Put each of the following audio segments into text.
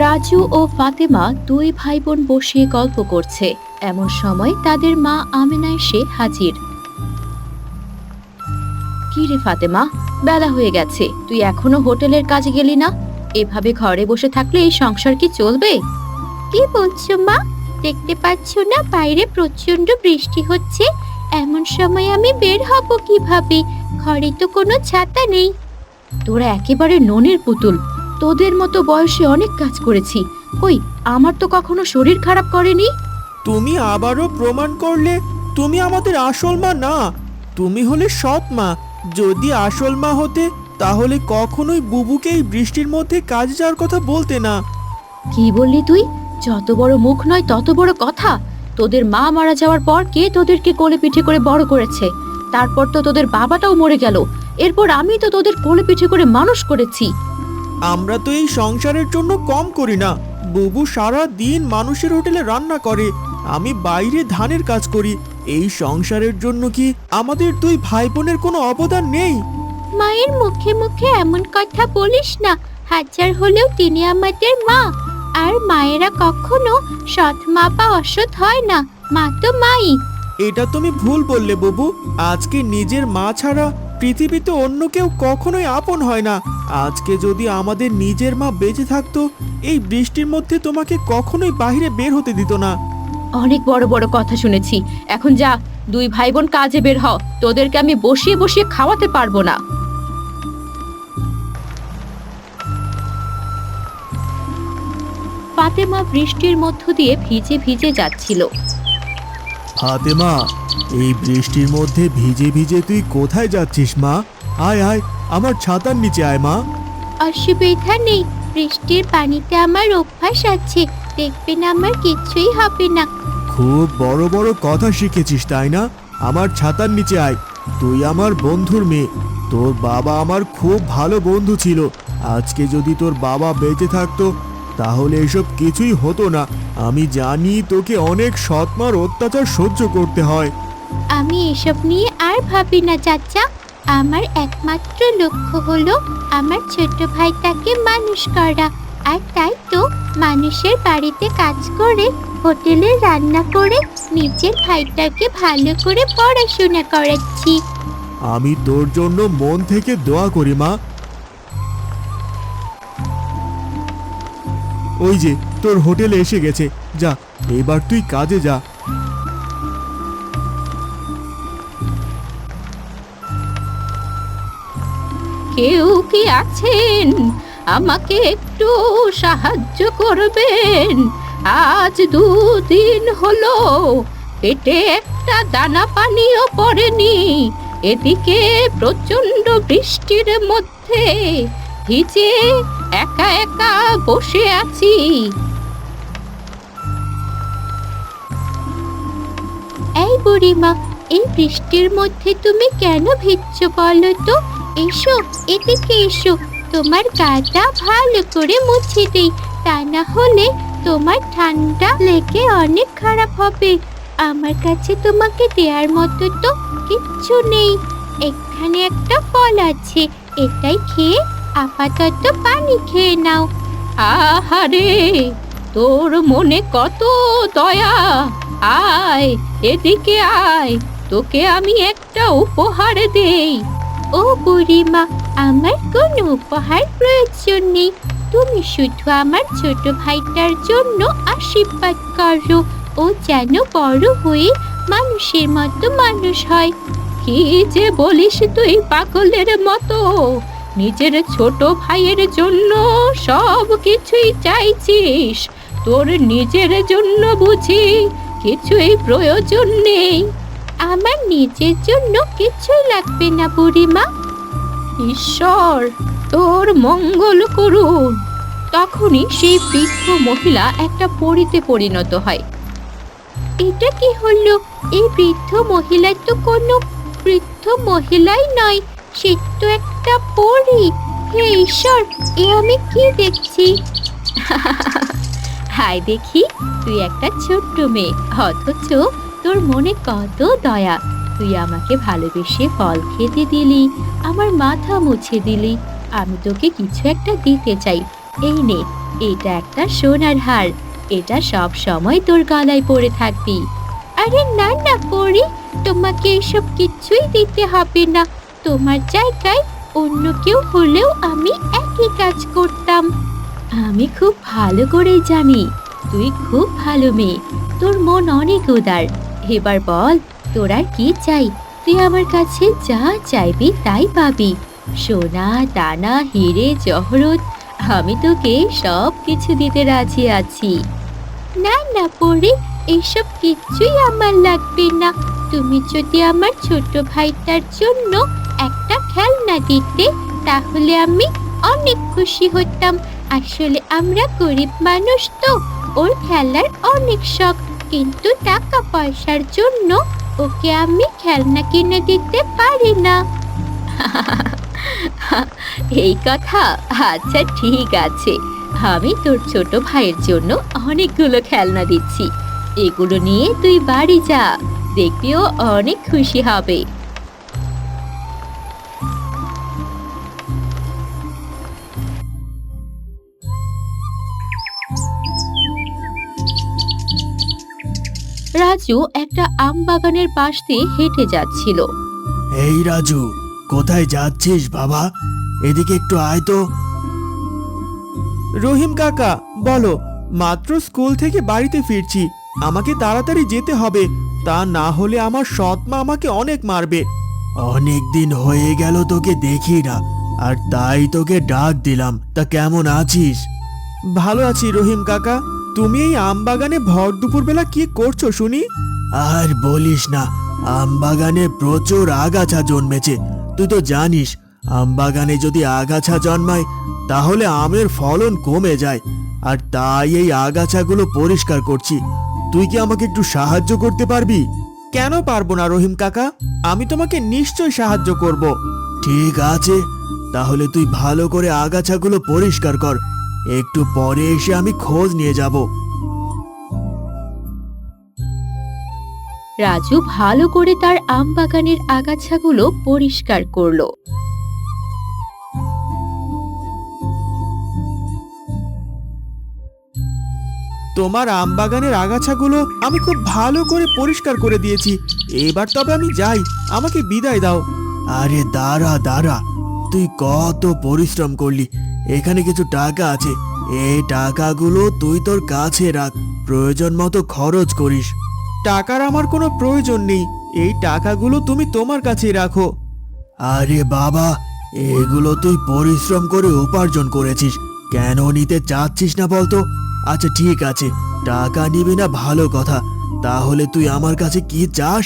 রাজু ও ফাতেমা দুই ভাই বোন বসে গল্প করছে। এমন সময় তাদের মা আমেনা এসে হাজির। কি রে ফাতেমা, বেলা হয়ে গেছে, তুই এখনো হোটেলের কাজে গেলি না? এভাবে ঘরে বসে থাকলে এই সংসার কি চলবে? কি বলছো মা? দেখতে পাচ্ছ না বাইরে প্রচন্ড বৃষ্টি হচ্ছে? এমন সময় আমি বের হব কিভাবে? ঘরে তো কোনো ছাতা নেই। তোরা একেবারে ননির পুতুল। তোদের মতো বয়সে অনেক কাজ করেছি, কই আমার তো কখনো শরীর খারাপ করেনি। তুমি আবারও প্রমাণ করলে তুমি আমাদের আসল মা না, তুমি হলে সৎ মা। যদি আসল মা হতে তাহলে কখনোই বুবুকে এই বৃষ্টির মধ্যে কাজে যাওয়ার কথা বলতে না। কি বললি তুই? যত বড় মুখ নয় তত বড় কথা। তোদের মা মারা যাওয়ার পর কে তোদেরকে কোলে পিঠে করে বড় করেছে? তারপর তো তোদের বাবাটাও মরে গেল, এরপর আমি তো তোদের কোলে পিঠে করে মানুষ করেছি। আমরা তো এই সংসারের জন্য কম করি না। বুবু সারা দিন মানুষের হোটেলে রান্না করে, আমি বাইরে ধানের কাজ করি। এই সংসারের জন্য কি আমাদের দুই ভাই বোনের কোনো অবদান নেই? মায়ের মুখে মুখে এমন কথা বলিস না। হাজার হলেও তিনি আমাদের মা, আর মায়েরা কখনো সৎ মা বা অসৎ হয় না। মা তো মাই। এটা তুমি ভুল বললে বুবু। আজকে নিজের মা ছাড়া পৃথিবীতে অন্য কেউ কখনোই আপন হয় না। আজকে যদি আমাদের নিজের মা বেঁচে থাকতো, এই বৃষ্টির মধ্যে তোমাকে কখনোই বাইরে বের হতে দিত না। অনেক বড় বড় কথা শুনেছি, এখন যা, দুই ভাই বোন কাজে বের হ। তোদেরকে আমি বসিয়ে বসিয়ে খাওয়াতে পারবো না। ফাতেমা বৃষ্টির মধ্য দিয়ে ভিজে ভিজে যাচ্ছিল। ফাতেমা, এই বৃষ্টির মধ্যে ভিজে ভিজে তুই কোথায় যাচ্ছিস মা? আয় আয়, আমার ছাতার নিচে আয় মা। অসুবিধা নেই, বৃষ্টির পানিতে আমার অভ্যাস আছে, দেখবেন আমার কিছুই হবে না। খুব বড় বড় কথা শিখেছিস তাই না? আমার ছাতার নিচে আয়। তুই আমার বন্ধুর মেয়ে, তোর বাবা আমার খুব ভালো বন্ধু ছিল। আজকে যদি তোর বাবা বেঁচে থাকতো তাহলে এসব কিছুই হতো না। আমি জানি তোকে অনেক সৎমার অত্যাচার সহ্য করতে হয়। আমি এসব নিয়ে আর ভাবি না চাচা। আমার একমাত্র লক্ষ্য হলো আমার ছোট ভাইটাকে মানুষ করা, আর তাই তো মানুষের বাড়িতে কাজ করে, হোটেলে রান্না করে নিজের ভাইটাকে ভালো করে পড়াশোনা করাচ্ছি। আমি তোর জন্য মন থেকে দোয়া করি মা। ওই যে তোর হোটেলে এসে গেছে, যা এবার তুই কাজে যা। কেউ কি আছেন? আমাকে একটু সাহায্য করবেন। আজ 2 দিন হলো পেটে একটা দানা পানিও পড়েনি। এদিকে প্রচন্ড বৃষ্টির মধ্যে ভিজে একা একা বসে আছি। এই বুড়িমা, এই বৃষ্টির মধ্যে তুমি কেন ভিজছো বলো তো? এসো, এদিকে এসো, তোমার গাটা ভালো করে মুছে দেই, তা না হলে তোমার ঠান্ডা লেগে অনেক খারাপ হবে। আমার কাছে তোমাকে দেওয়ার মতো তো কিচ্ছু নেই। এখানে একটা ফল আছে, এটাই খেয়ে আপাতত পানি খেয়ে নাও। আহারে, তোর মনে কত দয়া! আয়, এদিকে আয়, তোকে আমি একটা উপহার দেই। ও বুড়িমা, আমার কোনো উপহার প্রয়োজন নেই। তুমি শুধু আমার ছোট ভাইটার জন্য আশীর্বাদ করো, ও যেন বড় হয়ে মানুষের মতো মানুষ হয়। কি যে বলিস তুই পাগলের মতো! নিজের ছোট ভাইয়ের জন্য সব কিছুই চাইছিস, তোর নিজের জন্য বুঝি কিছুই প্রয়োজন নেই? আমার নিজের জন্য কিছুই লাগবে না বুড়িমা। ঈশ্বর তোর মঙ্গল করুন। তখনই সেই বৃদ্ধ মহিলা একটা পরীতে পরিণত হয়। এটা কি হলো? এই বৃদ্ধ মহিলা তো কোনো বৃদ্ধ মহিলাই নয়, সে তো একটা পরী। হে ঈশ্বর, এ আমি কি দেখছি? হায় দেখি, তুই একটা ছোট্ট মেয়ে, অথচ তোর মনে কত দয়া। তুই আমাকে ভালোবেসে ফল খেতে দিলি, আমার মাথা মুছে দিলি। আমি তোকে কিছু একটা দিতে চাই, এই নে, এটা একটা সোনার হার। এটা সব সময় তোর গলায় পরে থাকবি। আরে না না পরি, তোমাকে এসব কিছুই দিতে হবে না। তোমার জায়গায় অন্য কেউ হলেও আমি একই কাজ করতাম। আমি খুব ভালো করেই জানি তুই খুব ভালো মেয়ে, তোর মন অনেক উদার। এবার বল, তোর আর কি চাই? তুই আমার কাছে যা চাইবি তাই পাবি। সোনা দানা হিরে জহরত, আমি তোকে সব কিছু দিতে রাজি আছি। না না পরি, এইসব কিছুই আমার লাগবে না। তুমি যদি আমার ছোট ভাইটার জন্য একটা খেলনা দিতে, তাহলে আমি অনেক খুশি হতাম। আসলে আমরা গরিব মানুষ তো, ওর খেলার অনেক শখ, কিন্তু টাকা পয়সার জন্য ওকে আমি খেলনা কিনে দিতে পারি না। এই কথা? আচ্ছা ঠিক আছে, আমি তোর ছোট ভাইয়ের জন্য অনেকগুলো খেলনা দিচ্ছি। এগুলো নিয়ে তুই বাড়ি যা, দেখবি ও অনেক খুশি হবে। রাজু একটা আম বাগানের পাশ দিয়ে হেঁটে যাচ্ছিল। এই রাজু, কোথায় যাচ্ছিস বাবা? এদিকে একটু আয় তো। রহিম কাকা, বলো। মাত্র স্কুল থেকে বাড়িতে ফিরছি, আমাকে তাড়াতাড়ি যেতে হবে, তা না হলে আমার সৎ মা আমাকে অনেক মারবে। অনেক দিন হয়ে গেল তোকে দেখি না, আর তাই তোকে ডাক দিলাম। তা কেমন আছিস? ভালো আছি রহিম কাকা। তুমি এই আম বাগানে ভর দুপুরবেলা কি করছো শুনি? আর বলিস না, আম বাগানে প্রচুর আগাছা জন্মেছে। তুই তো জানিস, আম বাগানে যদি আগাছা জন্মায় তাহলে আমের ফলন কমে যায়, আর তাই এই আগাছাগুলো পরিষ্কার করছি। তুই কি আমাকে একটু সাহায্য করতে পারবি? কেন পারবো না রহিম কাকা, আমি তোমাকে নিশ্চয় সাহায্য করব। ঠিক আছে, তাহলে তুই ভালো করে আগাছাগুলো পরিষ্কার কর। একটু পরে এসে আমি খোঁজ নিয়ে যাব। রাজু ভালো করে তার আম বাগানের আগাছাগুলো পরিষ্কার করলো। তোমার আম বাগানের আগাছাগুলো আমি খুব ভালো করে পরিষ্কার করে দিয়েছি। এবার তবে আমি যাই, আমাকে বিদায় দাও। আরে দাঁড়া দাঁড়া, তুই কত পরিশ্রম করলি। এখানে কিছু টাকা আছে, এই টাকাগুলো তুই তোর কাছে রাখ, প্রয়োজন মতো খরচ করিস। টাকার আমার কোনো প্রয়োজন নেই, এই টাকাগুলো তুমি তোমার কাছেই রাখো। আরে বাবা, এগুলো তুই পরিশ্রম করে উপার্জন করেছিস, কেন নিতে চাচ্ছিস না বলতো? আচ্ছা ঠিক আছে, টাকা নিবি না ভালো কথা, তাহলে তুই আমার কাছে কি চাস?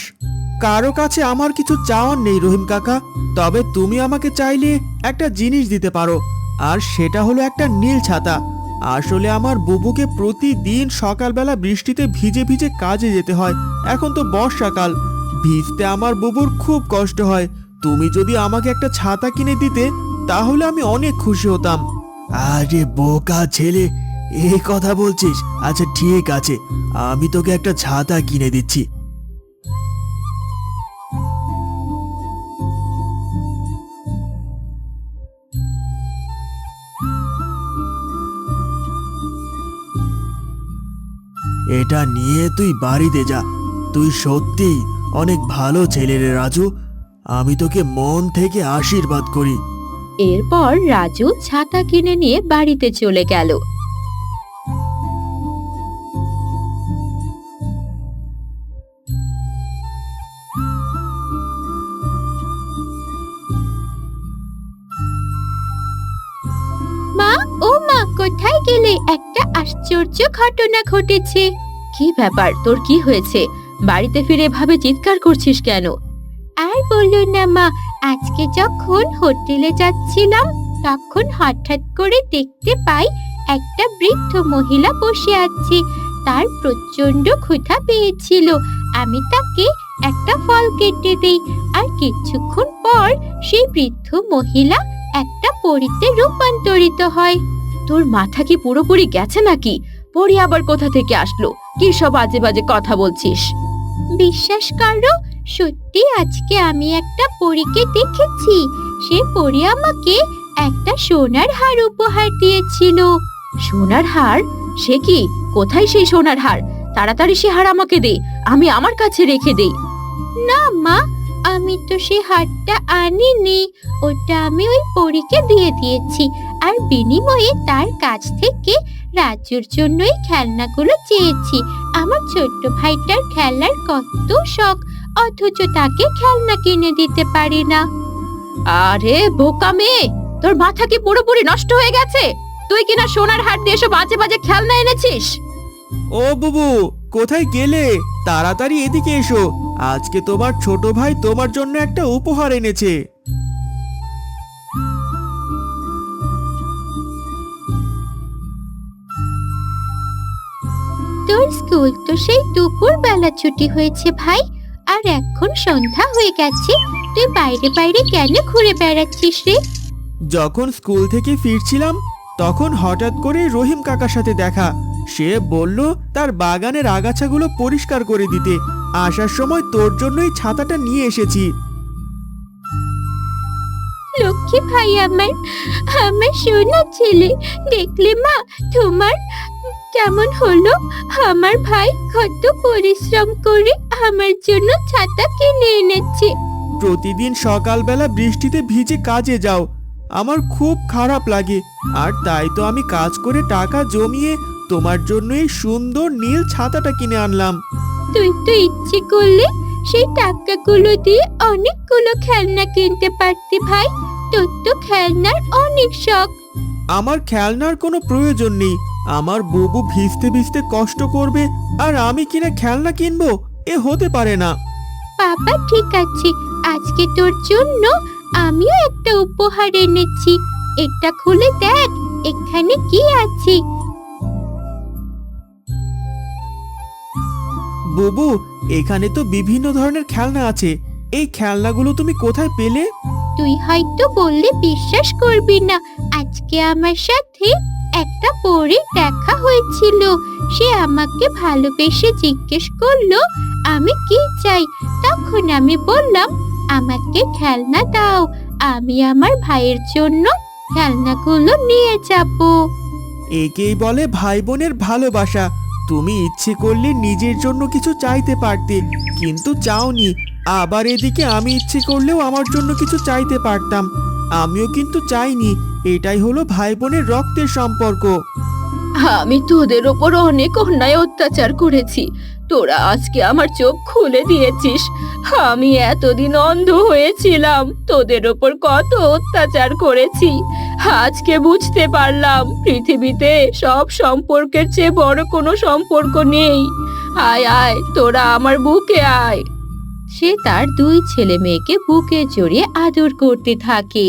কারো কাছে আমার কিছু চাওয়ার নেই রহিম কাকা, তবে তুমি আমাকে চাইলে একটা জিনিস দিতে পারো, আর সেটা হলো একটা নীল ছাতা। আসলে আমার বুবুকে প্রতিদিন সকালবেলা বৃষ্টিতে ভিজে ভিজে কাজে যেতে হয়। এখন তো বর্ষাকাল, ভিজতে আমার বুবুর খুব কষ্ট হয়। তুমি যদি আমাকে একটা ছাতা কিনে দিতে তাহলে আমি অনেক খুশি হতাম। আরে বোকা ছেলে, এই কথা বলছিস? আচ্ছা ঠিক আছে, আমি তোকে একটা ছাতা কিনে দিচ্ছি। এটা নিয়ে তুই বাড়িতে যা। তুই সত্যি অনেক ভালো ছেলে রে রাজু, আমি তোকে মন থেকে আশীর্বাদ করি। এরপর রাজু ছাতা কিনে নিয়ে বাড়িতে চলে গেল। মা, ও মা, কোথায় গেলে? একটা আশ্চর্য ঘটনা ঘটেছে। কি ব্যাপার, তোর কি হয়েছে? বাড়িতে ফিরে এভাবে চিৎকার করছিস কেন? আর বলো না মা, আজকে যখন হোটেলে যাচ্ছিলাম তখন হঠাৎ করে দেখতে পাই একটা বৃদ্ধ মহিলা বসে আছে। তার প্রচন্ড ক্ষুধা পেয়েছিল। আমি তাকে একটা ফল কেটে দেই, আর কিছুক্ষণ পর সেই বৃদ্ধ মহিলা একটা পরীতে রূপান্তরিত হয়। তোর মাথা কি পুরোপুরি গেছে নাকি? পরী আবার কোথা থেকে আসলো? কি সব আজে বাজে কথা বলছিস? বিশ্বাস করো, সত্যি আজকে আমি একটা পরীকে দেখেছি। সে পরী আমাকে একটা সোনার হার উপহার দিয়েছিল। সোনার হার? সে কি? কোথায় সেই সোনার হার? তাড়াতাড়ি সে হার আমাকে দে, আমি আমার কাছে রেখে দেই। না মা, আমি তো সে হারটা আনিনি। ওটা আমি ওই পরীকে দিয়ে দিয়েছি, আর বিনিময়ে তার কাছ থেকে রাজুর জন্যই খেলনাগুলো চেয়েছি। আমার ছোট্ট ভাইটার খেলার কত শখ, অথচ তাকে খেলনা কিনে দিতে পারি না। আরে বোকা মেয়ে, তোর মাথা কি পুরোপুরি নষ্ট হয়ে গেছে? তুই কিনা সোনার হার দিয়ে এসব বাজে বাজে খেলনা এনেছিস? ও বুবু, কোথায় গেলে? তাড়াতাড়ি এদিকে এসো, আজকে তোমার ছোট ভাই তোমার জন্য একটা উপহার এনেছে। তোর স্কুল তো সেই দুপুর বেলা ছুটি হয়েছে ভাই, আর এখন সন্ধ্যা হয়ে গেছে। তুই বাইরে বাইরে কেন ঘুরে বেড়াচ্ছিস রে? যখন স্কুল থেকে ফিরছিলাম তখন হঠাৎ করে রহিম কাকার সাথে দেখা। সে বলল তার বাগানের আগাছাগুলো পরিষ্কার করে দিতে। আসার সময় তোর জন্যই ছাতাটা নিয়ে এসেছি। লক্ষ্মী ভাই আমার, আমার সোনা ছেলে। দেখলে মা, তোমার কেমন হলো? আমার ভাই কত পরিশ্রম করে আমার জন্য ছাতা কিনে এনেছে। প্রতিদিন সকালবেলা বৃষ্টিতে ভিজে কাজে যাও, আমার খুব খারাপ লাগে। আর তাই তো আমি কাজ করে টাকা জমিয়ে তোমার জন্য এই সুন্দর নীল ছাতাটা কিনে আনলাম। তুই তো ইচ্ছে করলে সেই টাকাগুলো দিয়ে অনেকগুলো খেলনা কিনতে পারতি ভাই। তোর তো খেলনার অনেক শখ। আমার খেলনার কোনো প্রয়োজন নেই। আমার বুবু ভিজতে ভিজতে কষ্ট করবে আর আমি কিনা খেলনা কিনবো? এ হতে পারে না। বাবা ঠিক আছে, আজকে তোর জন্য আমিও একটা উপহার এনেছি। এটা খুলে দেখ, এখানে কি আছে। বুবু, এখানে তো বিভিন্ন ধরনের খেলনা আছে। এই খেলনাগুলো তুমি কোথায় পেলে? তুই হয়তো বললে বিশ্বাস করবি না, আজকে আমার সাথে একটা পরীর দেখা হয়েছিল। সে আমাকে ভালোবেসে জিজ্ঞেস করলো আমি কি চাই। তখন আমি বললাম আমাকে খেলনা দাও, আমি আমার ভাইয়ের জন্য খেলনাগুলো নিয়ে যাব। একেই বলে ভাই বোনের ভালোবাসা। তুমি ইচ্ছে করলে নিজের জন্য কিছু চাইতে পারতে, কিন্তু চাওনি। আবার এদিকে আমি ইচ্ছে করলেও আমার জন্য কিছু চাইতে পারতাম, আমিও কিন্তু চাইনি। এটাই হলো ভাই বোনের রক্তের সম্পর্ক। আমি তোদের ওপর অনেক অন্যায় অত্যাচার করেছি, তোরা আজকে আমার চোখ খুলে দিয়েছিস। আমি এতদিন অন্ধ হয়েছিলাম, তোদের ওপর কত অত্যাচার করেছি। আজকে বুঝতে পারলাম পৃথিবীতে সব সম্পর্কের চেয়ে বড় কোনো সম্পর্ক নেই। আয় আয়, তোরা আমার বুকে আয়। সে তার দুই ছেলে মেয়েকে বুকে জড়িয়ে আদর করতে থাকে।